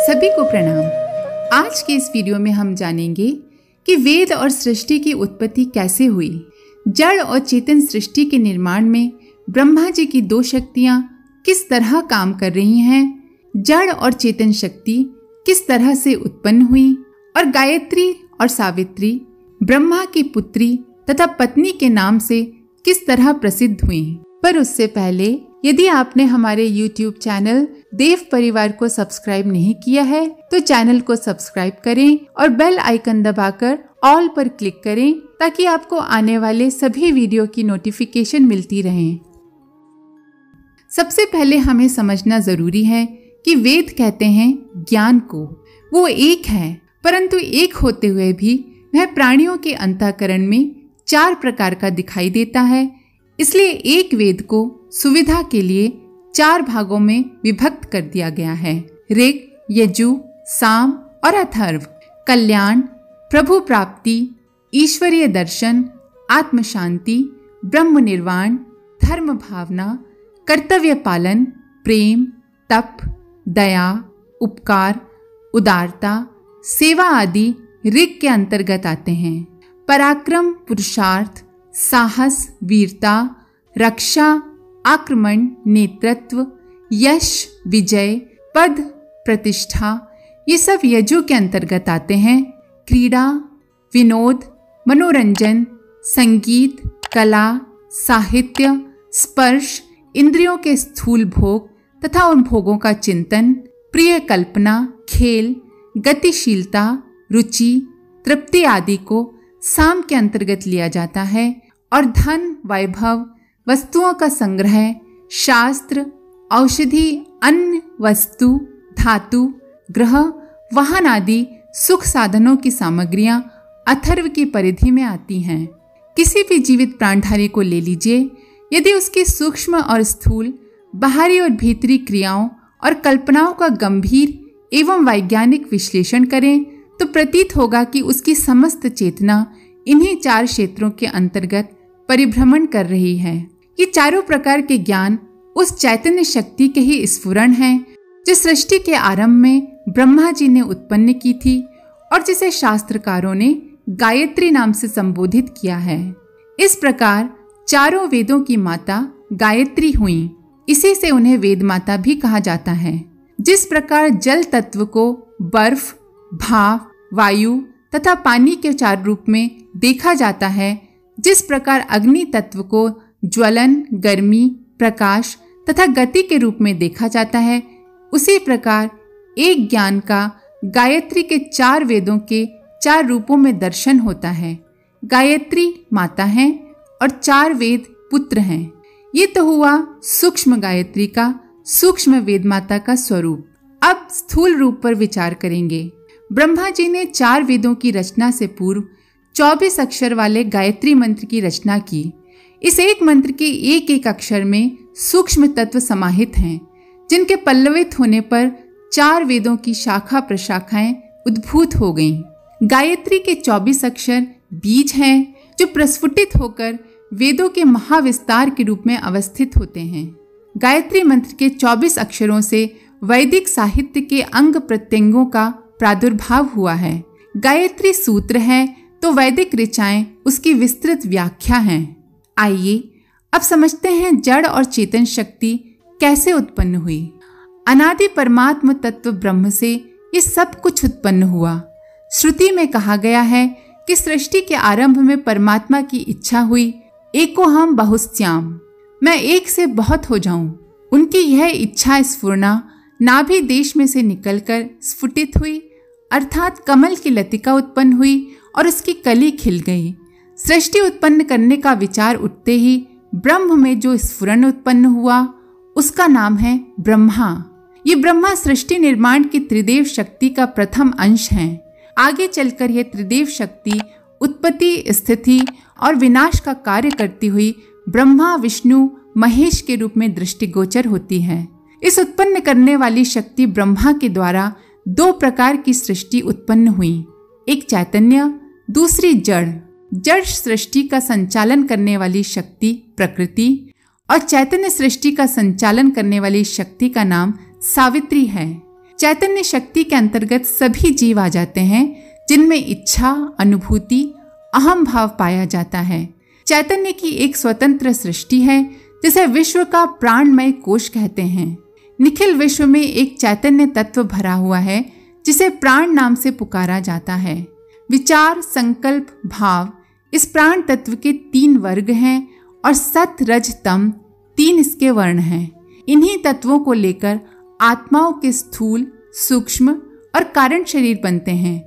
सभी को प्रणाम। आज के इस वीडियो में हम जानेंगे कि वेद और सृष्टि की उत्पत्ति कैसे हुई। जड़ और चेतन सृष्टि के निर्माण में ब्रह्मा जी की दो शक्तियां किस तरह काम कर रही हैं, जड़ और चेतन शक्ति किस तरह से उत्पन्न हुई और गायत्री और सावित्री ब्रह्मा की पुत्री तथा पत्नी के नाम से किस तरह प्रसिद्ध हुई। पर उससे पहले यदि आपने हमारे YouTube चैनल देव परिवार को सब्सक्राइब नहीं किया है तो चैनल को सब्सक्राइब करें और बेल आइकन दबाकर ऑल पर क्लिक करें ताकि आपको आने वाले सभी वीडियो की नोटिफिकेशन मिलती रहे। सबसे पहले हमें समझना जरूरी है कि वेद कहते हैं ज्ञान को। वो एक है, परंतु एक होते हुए भी वह प्राणियों के अंतःकरण में 4 प्रकार का दिखाई देता है। इसलिए एक वेद को सुविधा के लिए 4 भागों में विभक्त कर दिया गया है। ऋग, यजु, साम और अथर्व। कल्याण, प्रभु प्राप्ति, ईश्वरीय दर्शन, आत्म शांति, ब्रह्म निर्वाण, धर्म भावना, कर्तव्य पालन, प्रेम, तप, दया, उपकार, उदारता, सेवा आदि ऋग के अंतर्गत आते हैं। पराक्रम, पुरुषार्थ, साहस, वीरता, रक्षा, आक्रमण, नेतृत्व, यश, विजय, पद, प्रतिष्ठा, ये सब यजु के अंतर्गत आते हैं। क्रीड़ा, विनोद, मनोरंजन, संगीत, कला, साहित्य, स्पर्श, इंद्रियों के स्थूल भोग तथा उन भोगों का चिंतन, प्रिय कल्पना, खेल, गतिशीलता, रुचि, तृप्ति आदि को साम के अंतर्गत लिया जाता है। और धन, वैभव, वस्तुओं का संग्रह, शास्त्र, औषधि, अन्न, वस्तु, धातु, ग्रह, वाहन आदि सुख साधनों की सामग्रियां अथर्व की परिधि में आती हैं। किसी भी जीवित प्राणधारी को ले लीजिए, यदि उसकी सूक्ष्म और स्थूल, बाहरी और भीतरी क्रियाओं और कल्पनाओं का गंभीर एवं वैज्ञानिक विश्लेषण करें तो प्रतीत होगा कि उसकी समस्त चेतना इन्हीं 4 क्षेत्रों के अंतर्गत परिभ्रमण कर रही है। ये चारों प्रकार के ज्ञान उस चैतन्य शक्ति के ही स्फुरण हैं जो सृष्टि के आरंभ में ब्रह्मा जी ने उत्पन्न की थी और जिसे शास्त्रकारों ने गायत्री नाम से संबोधित किया है। इस प्रकार चारों वेदों की माता गायत्री हुई। इसी से उन्हें वेद माता भी कहा जाता है। जिस प्रकार जल तत्व को बर्फ, भाप, वायु तथा पानी के 4 रूप में देखा जाता है, जिस प्रकार अग्नि तत्व को ज्वलन, गर्मी, प्रकाश तथा गति के रूप में देखा जाता है, उसी प्रकार एक ज्ञान का गायत्री के 4 वेदों के 4 रूपों में दर्शन होता है। गायत्री माता है और 4 वेद पुत्र हैं। ये तो हुआ सूक्ष्म गायत्री का, सूक्ष्म वेद माता का स्वरूप। अब स्थूल रूप पर विचार करेंगे। ब्रह्मा जी ने 4 वेदों की रचना से पूर्व 24 अक्षर वाले गायत्री मंत्र की रचना की। इस एक मंत्र के एक एक अक्षर में सूक्ष्म तत्व समाहित हैं, जिनके पल्लवित होने पर 4 वेदों की शाखा प्रशाखाएं उद्भूत हो गईं। गायत्री के 24 अक्षर बीज हैं जो प्रस्फुटित होकर वेदों के महाविस्तार के रूप में अवस्थित होते हैं। गायत्री मंत्र के 24 अक्षरों से वैदिक साहित्य के अंग प्रत्यंगों का प्रादुर्भाव हुआ है। गायत्री सूत्र है तो वैदिक ऋचाएं उसकी विस्तृत व्याख्या हैं। आइए अब समझते हैं जड़ और चेतन शक्ति कैसे उत्पन्न हुई। अनादि परमात्म तत्व ब्रह्म से ये सब कुछ उत्पन्न हुआ। श्रुति में कहा गया है कि सृष्टि के आरंभ में परमात्मा की इच्छा हुई, एको हम बहुस्त्याम, मैं एक से बहुत हो जाऊं। उनकी यह इच्छा स्फुरना नाभि देश में से निकलकर स्फुटित हुई, अर्थात कमल की लतिका उत्पन्न हुई और उसकी कली खिल गई। सृष्टि उत्पन्न करने का विचार उठते ही ब्रह्म में जो स्फुरन उत्पन्न हुआ उसका नाम है ब्रह्मा। ये ब्रह्मा सृष्टि निर्माण की त्रिदेव शक्ति का प्रथम अंश है। आगे चलकर यह त्रिदेव शक्ति उत्पत्ति, स्थिति और विनाश का कार्य करती हुई ब्रह्मा, विष्णु, महेश के रूप में दृष्टिगोचर होती है। इस उत्पन्न करने वाली शक्ति ब्रह्मा के द्वारा 2 प्रकार की सृष्टि उत्पन्न हुई, एक चैतन्य, दूसरी जड़। जड़ सृष्टि का संचालन करने वाली शक्ति प्रकृति और चैतन्य सृष्टि का संचालन करने वाली शक्ति का नाम सावित्री है। चैतन्य शक्ति के अंतर्गत सभी जीव आ जाते हैं जिनमें इच्छा, अनुभूति, अहम भाव पाया जाता है। चैतन्य की एक स्वतंत्र सृष्टि है जिसे विश्व का प्राणमय कोश कहते हैं। निखिल विश्व में एक चैतन्य तत्व भरा हुआ है जिसे प्राण नाम से पुकारा जाता है। विचार, संकल्प, भाव इस प्राण तत्व के 3 वर्ग हैं और सत, रज, तम 3 इसके वर्ण हैं। इन्हीं तत्वों को लेकर आत्माओं के स्थूल, सूक्ष्म और कारण शरीर बनते हैं।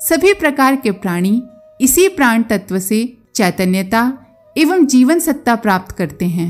सभी प्रकार के प्राणी इसी प्राण तत्व से चैतन्यता एवं जीवन सत्ता प्राप्त करते हैं।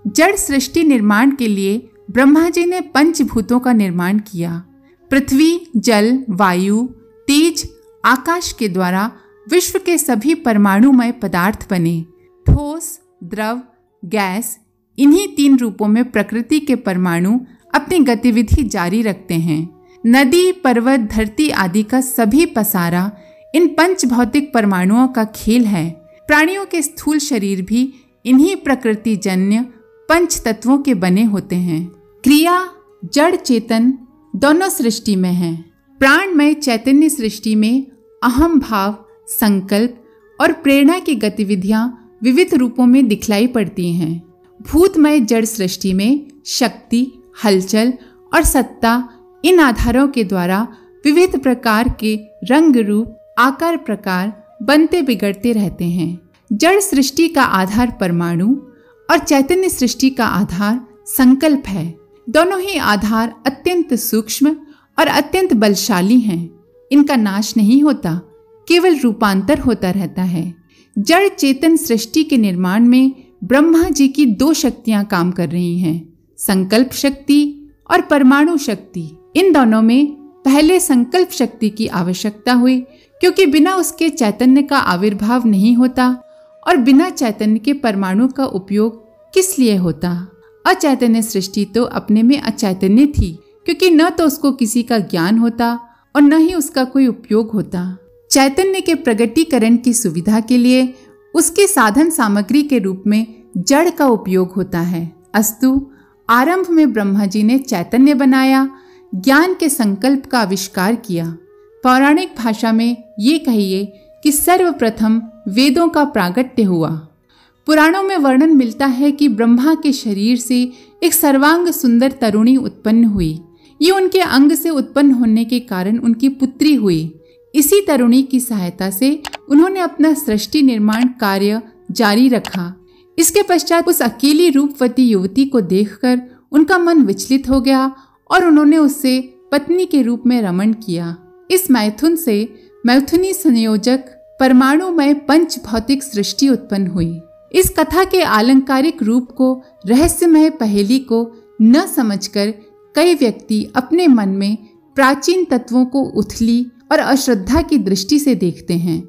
जड़ सृष्टि निर्माण के लिए ब्रह्मा जी ने पंचभूतों का निर्माण किया। पृथ्वी, जल, वायु, तेज, आकाश के द्वारा विश्व के सभी परमाणुमय पदार्थ बने। ठोस, द्रव, गैस इन्हीं 3 रूपों में प्रकृति के परमाणु अपनी गतिविधि जारी रखते हैं। नदी, पर्वत, धरती आदि का सभी पसारा इन पंच भौतिक परमाणुओं का खेल है। प्राणियों के स्थूल शरीर भी इन्हीं प्रकृति जन्य पंच तत्वों के बने होते हैं। क्रिया, जड़, चेतन दोनों सृष्टि में हैं। प्राणमय चैतन्य सृष्टि में अहम भाव, संकल्प और प्रेरणा की गतिविधियां विविध रूपों में दिखलाई पड़ती हैं। भूतमय जड़ सृष्टि में शक्ति, हलचल और सत्ता इन आधारों के द्वारा विविध प्रकार के रंग, रूप, आकार, प्रकार बनते बिगड़ते रहते हैं। जड़ सृष्टि का आधार परमाणु और चैतन्य सृष्टि का आधार संकल्प है। दोनों ही आधार अत्यंत सूक्ष्म और अत्यंत बलशाली हैं। इनका नाश नहीं होता, केवल रूपांतर होता रहता है। जड़ चेतन सृष्टि के निर्माण में ब्रह्मा जी की 2 शक्तियां काम कर रही हैं, संकल्प शक्ति और परमाणु शक्ति। इन दोनों में पहले संकल्प शक्ति की आवश्यकता हुई, क्योंकि बिना उसके चैतन्य का आविर्भाव नहीं होता और बिना चैतन्य के परमाणु का उपयोग किस लिए होता। अचैतन्य सृष्टि तो अपने में अचैतन्य थी, क्योंकि न तो उसको किसी का ज्ञान होता और न ही उसका कोई उपयोग होता। चैतन्य के प्रगटीकरण की सुविधा के लिए उसके साधन सामग्री के रूप में जड़ का उपयोग होता है। अस्तु, आरंभ में ब्रह्मा जी ने चैतन्य बनाया, ज्ञान के संकल्प का आविष्कार किया। पौराणिक भाषा में ये कहिए कि सर्वप्रथम वेदों का प्रागट्य हुआ। पुराणों में वर्णन मिलता है कि ब्रह्मा के शरीर से एक सर्वांग सुंदर तरुणी उत्पन्न हुई। ये उनके अंग से उत्पन्न होने के कारण उनकी पुत्री हुई। इसी तरुणी की सहायता से उन्होंने अपना सृष्टि निर्माण कार्य जारी रखा। इसके पश्चात उस अकेली रूपवती युवती को देखकर उनका मन विचलित हो गया और उन्होंने उससे पत्नी के रूप में रमण किया। इस मैथुन से मैथुनी संयोजक परमाणुमय पंच भौतिक सृष्टि उत्पन्न हुई। इस कथा के आलंकारिक रूप को, रहस्यमय पहेली को न समझकर कई व्यक्ति अपने मन में प्राचीन तत्वों को उथली और अश्रद्धा की दृष्टि से देखते हैं।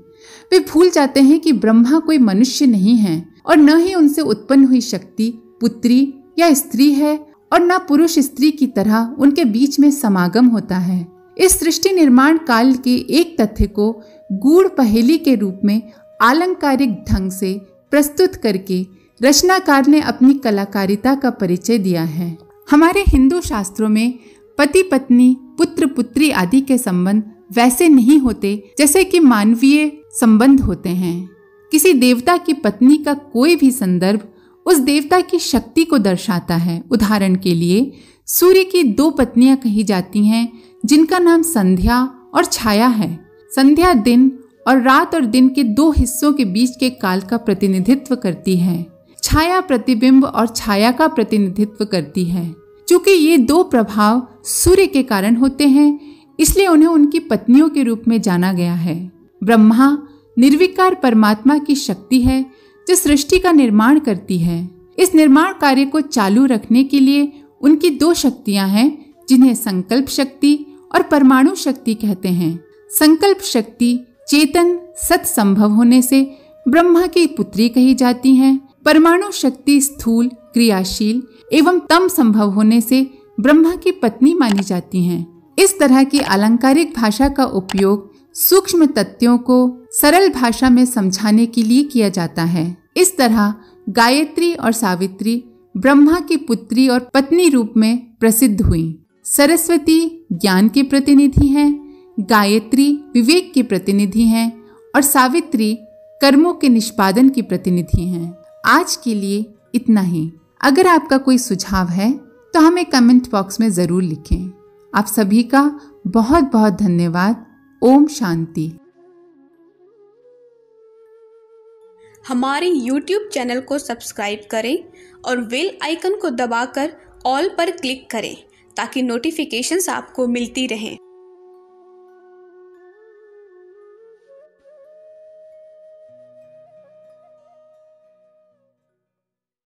वे भूल जाते हैं कि ब्रह्मा कोई मनुष्य नहीं है और न ही उनसे उत्पन्न हुई शक्ति पुत्री या स्त्री है और न पुरुष स्त्री की तरह उनके बीच में समागम होता है। इस सृष्टि निर्माण काल के एक तथ्य को गूढ़ पहेली के रूप में आलंकारिक ढंग से प्रस्तुत करके रचनाकार ने अपनी कलाकारिता का परिचय दिया है। हमारे हिंदू शास्त्रों में पति पत्नी, पुत्र पुत्री आदि के संबंध वैसे नहीं होते जैसे कि मानवीय संबंध होते हैं। किसी देवता की पत्नी का कोई भी संदर्भ उस देवता की शक्ति को दर्शाता है। उदाहरण के लिए सूर्य की 2 पत्नियां कही जाती हैं जिनका नाम संध्या और छाया है। संध्या दिन और दिन के 2 हिस्सों के बीच के काल का प्रतिनिधित्व करती है। छाया प्रतिबिंब और छाया का प्रतिनिधित्व करती है। चूंकि ये 2 प्रभाव सूर्य के कारण होते हैं, इसलिए उन्हें उनकी पत्नियों के रूप में जाना गया है। ब्रह्मा निर्विकार परमात्मा की शक्ति है जो सृष्टि का निर्माण करती है। इस निर्माण कार्य को चालू रखने के लिए उनकी 2 शक्तियां हैं जिन्हें संकल्प शक्ति और परमाणु शक्ति कहते हैं। संकल्प शक्ति चेतन सत संभव होने से ब्रह्मा की पुत्री कही जाती हैं। परमाणु शक्ति स्थूल, क्रियाशील एवं तम संभव होने से ब्रह्मा की पत्नी मानी जाती हैं। इस तरह की अलंकारिक भाषा का उपयोग सूक्ष्म तथ्यों को सरल भाषा में समझाने के लिए किया जाता है। इस तरह गायत्री और सावित्री ब्रह्मा की पुत्री और पत्नी रूप में प्रसिद्ध हुई। सरस्वती ज्ञान के प्रतिनिधि हैं, गायत्री विवेक के प्रतिनिधि हैं और सावित्री कर्मों के निष्पादन की प्रतिनिधि हैं। आज के लिए इतना ही। अगर आपका कोई सुझाव है तो हमें कमेंट बॉक्स में जरूर लिखें। आप सभी का बहुत बहुत धन्यवाद। ओम शांति। हमारे YouTube चैनल को सब्सक्राइब करें और बेल आइकन को दबाकर ऑल पर क्लिक करें ताकि नोटिफिकेशंस आपको मिलती रहें।